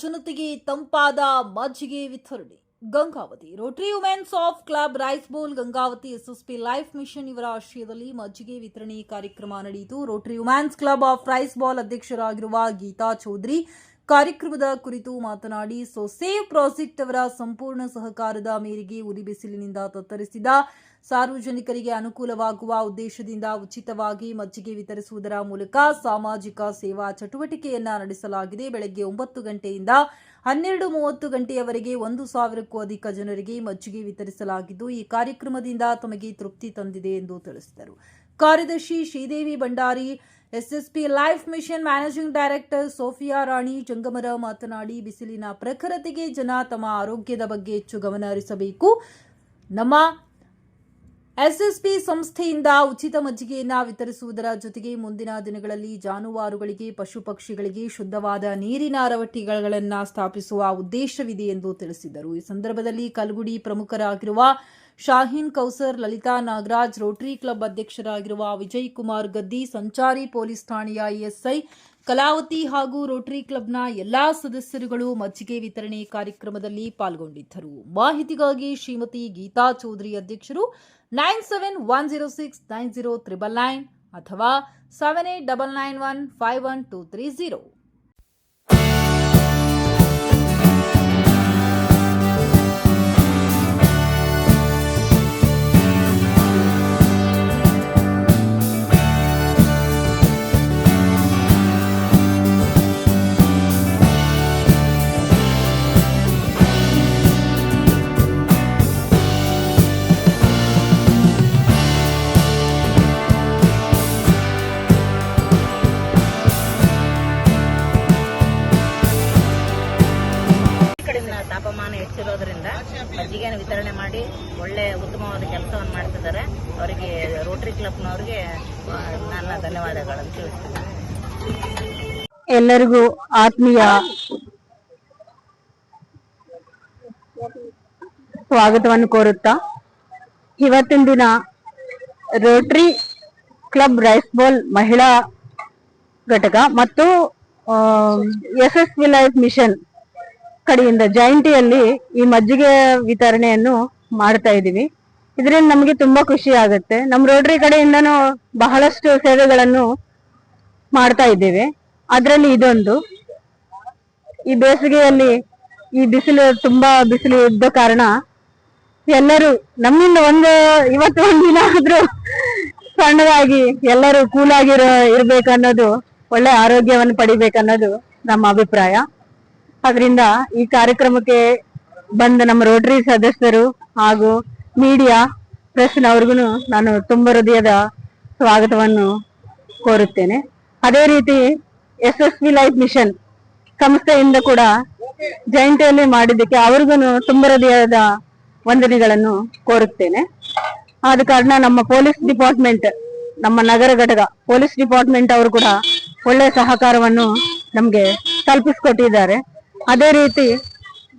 ಜನತೆಗೆ ತಂಪಾದ ಮಜ್ಜಿಗೆ ವಿತರಣೆ. Gangavati Rotary women's of club rice bowl Gangavati SSP life mission ಇವರ ಆಶ್ರಯದಲ್ಲಿ ಮಜ್ಜಿಗೆ ವಿತರಣೆ ಕಾರ್ಯಕ್ರಮ ನಡೆಯಿತು. Rotary women's club of rice bowl ಅಧ್ಯಕ್ಷರಾಗಿರುವ ಗೀತಾ ಚೌಧರಿ ಕಾರ್ಯಕ್ರಮದ ಕುರಿತು ಮಾತನಾಡಿ, ಸೇವ್ ಪ್ರಾಜೆಕ್ಟ್ ಅವರ ಸಂಪೂರ್ಣ ಸಹಕಾರದ ಮೇರೆಗೆ ಉರಿ ಬಿಸಿಲಿನಿಂದ ತತ್ತರಿಸಿದ ಸಾರ್ವಜನಿಕರಿಗೆ ಅನುಕೂಲವಾಗುವ ಉದ್ದೇಶದಿಂದ ಉಚಿತವಾಗಿ ಮಜ್ಜಿಗೆ ವಿತರಿಸುವುದರ ಮೂಲಕ ಸಾಮಾಜಿಕ ಸೇವಾ ಚಟುವಟಿಕೆಯನ್ನ ನಡೆಸಲಾಗಿದೆ. ಬೆಳಗ್ಗೆ 9 ಗಂಟೆಯಿಂದ 12:30 ಗಂಟೆಯವರೆಗೆ 1,000ಕ್ಕೂ ಅಧಿಕ ಜನರಿಗೆ ಮಜ್ಜಿಗೆ ವಿತರಿಸಲಾಗಿದ್ದು, ಈ ಕಾರ್ಯಕ್ರಮದಿಂದ ತಮಗೆ ತೃಪ್ತಿ ತಂದಿದೆ ಎಂದು ತಿಳಿಸಿದರು. ಕಾರ್ಯದರ್ಶಿ Sridevi Bhandari, SSP life mission managing director Sophia Rani ಜಂಗಮರ ಮಾತನಾಡಿ, ಬಿಸಿಲಿನ ಪ್ರಖರತೆಗೆ ಜನ ತಮ್ಮ ಆರೋಗ್ಯದ ಬಗ್ಗೆ ಹೆಚ್ಚು ಗಮನ ಹರಿಸಬೇಕು. ನಮ್ಮ ಎಸ್ಎಸ್ಪಿ ಸಂಸ್ಥೆಯಿಂದ ಉಚಿತ ಮಜ್ಜಿಗೆಯನ್ನು ವಿತರಿಸುವುದರ ಜೊತೆಗೆ ಮುಂದಿನ ದಿನಗಳಲ್ಲಿ ಜಾನುವಾರುಗಳಿಗೆ, ಪಶು ಪಕ್ಷಿಗಳಿಗೆ ಶುದ್ಧವಾದ ನೀರಿನ ಅರವಟ್ಟಿಗಳನ್ನು ಸ್ಥಾಪಿಸುವ ಉದ್ದೇಶವಿದೆ ಎಂದು ತಿಳಿಸಿದರು. ಈ ಸಂದರ್ಭದಲ್ಲಿ ಕಲ್ಗುಡಿ ಪ್ರಮುಖರಾಗಿರುವ ಶಾಹೀನ್ ಕೌಸರ್, ಲಲಿತಾ ನಾಗರಾಜ್, ರೋಟರಿ ಕ್ಲಬ್ ಅಧ್ಯಕ್ಷರಾಗಿರುವ ವಿಜಯ್ ಕುಮಾರ್ ಗದ್ದಿ, ಸಂಚಾರಿ ಪೊಲೀಸ್ ಠಾಣೆಯ ಎಎಸ್ಐ ಕಲಾವತಿ ಹಾಗೂ ರೋಟರಿ ಕ್ಲಬ್ನ ಎಲ್ಲಾ ಸದಸ್ಯರುಗಳು ಮಜ್ಜಿಗೆ ವಿತರಣೆ ಕಾರ್ಯಕ್ರಮದಲ್ಲಿ ಪಾಲ್ಗೊಂಡಿದ್ದರು. ಮಾಹಿತಿಗಾಗಿ ಶ್ರೀಮತಿ ಗೀತಾ ಚೌಧರಿ ಅಧ್ಯಕ್ಷರು 9710690999 ಅಥವಾ 7899151230. ತಾಪಮಾನ ಹೆಚ್ಚಿರೋದ್ರಿಂದ ಮಜ್ಜಿಗೆಯನ್ನು ವಿತರಣೆ ಮಾಡಿ ಒಳ್ಳೆ ಉತ್ತಮವಾದ ಕೆಲಸವನ್ನು ಮಾಡ್ತಿದ್ದಾರೆ. ಅವರಿಗೆ ರೋಟರಿ ಕ್ಲಬ್ನವರಿಗೆ ನನ್ನ ಧನ್ಯವಾದಗಳನ್ನು ತಿಳಿಸ್ತೀನಿ. ಎಲ್ಲರಿಗೂ ಆತ್ಮೀಯ ಸ್ವಾಗತವನ್ನು ಕೋರುತ್ತಾ, ಇವತ್ತಿನ ದಿನ ರೋಟರಿ ಕ್ಲಬ್ ರೈಸ್ ಬೌಲ್ ಮಹಿಳಾ ಘಟಕ ಮತ್ತು ಎಸ್ಎಸ್ಪಿ ಲೈಫ್ ಮಿಷನ್ ಕಡೆಯಿಂದ ಜಯಂತಿಯಲ್ಲಿ ಈ ಮಜ್ಜಿಗೆ ವಿತರಣೆಯನ್ನು ಮಾಡ್ತಾ ಇದ್ದೀವಿ. ಇದರಿಂದ ನಮಗೆ ತುಂಬಾ ಖುಷಿ ಆಗುತ್ತೆ. ನಮ್ಮ ರೋಟರಿ ಕಡೆಯಿಂದನೂ ಬಹಳಷ್ಟು ಸೇವೆಗಳನ್ನು ಮಾಡ್ತಾ ಇದ್ದೇವೆ. ಅದರಲ್ಲಿ ಇದೊಂದು, ಈ ಬೇಸಿಗೆಯಲ್ಲಿ ಈ ತುಂಬಾ ಬಿಸಿಲು ಇದ್ದ ಕಾರಣ ಎಲ್ಲರೂ ನಮ್ಮಿಂದ ಇವತ್ತು ಒಂದಿನ ಆದ್ರೂ ಸಣ್ಣದಾಗಿ ಎಲ್ಲರೂ ಕೂಲಾಗಿ ಇರ್ಬೇಕನ್ನೋದು, ಒಳ್ಳೆ ಆರೋಗ್ಯವನ್ನು ಪಡಿಬೇಕನ್ನೋದು ನಮ್ಮ ಅಭಿಪ್ರಾಯ. ಅದರಿಂದ ಈ ಕಾರ್ಯಕ್ರಮಕ್ಕೆ ಬಂದ ನಮ್ಮ ರೋಟರಿ ಸದಸ್ಯರು ಹಾಗೂ ಮೀಡಿಯಾ ಪ್ರೆಸ್ನವ್ರಿಗೂ ನಾನು ತುಂಬ ಹೃದಯದ ಸ್ವಾಗತವನ್ನು ಕೋರುತ್ತೇನೆ. ಅದೇ ರೀತಿ ಎಸ್ಎಸ್ಪಿ ಲೈಫ್ ಮಿಷನ್ ಸಂಸ್ಥೆಯಿಂದ ಕೂಡ ಜಯಂತಿಯಲ್ಲಿ ಮಾಡಿದ್ದಕ್ಕೆ ಅವ್ರಿಗೂ ತುಂಬ ಹೃದಯದ ವಂದನೆಗಳನ್ನು ಕೋರುತ್ತೇನೆ. ಆದ ಕಾರಣ ನಮ್ಮ ಪೊಲೀಸ್ ಡಿಪಾರ್ಟ್ಮೆಂಟ್, ನಮ್ಮ ನಗರ ಘಟಕ ಪೊಲೀಸ್ ಡಿಪಾರ್ಟ್ಮೆಂಟ್ ಅವರು ಕೂಡ ಒಳ್ಳೆಯ ಸಹಕಾರವನ್ನು ನಮ್ಗೆ ಕಲ್ಪಿಸಿಕೊಟ್ಟಿದ್ದಾರೆ. ಅದೇ ರೀತಿ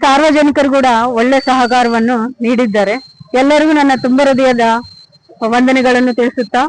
ಸಾರ್ವಜನಿಕರು ಕೂಡ ಒಳ್ಳೆ ಸಹಕಾರವನ್ನು ನೀಡಿದ್ದಾರೆ. ಎಲ್ಲರಿಗೂ ನನ್ನ ತುಂಬ ಹೃದಯದ ವಂದನೆಗಳನ್ನು ತಿಳಿಸುತ್ತಾ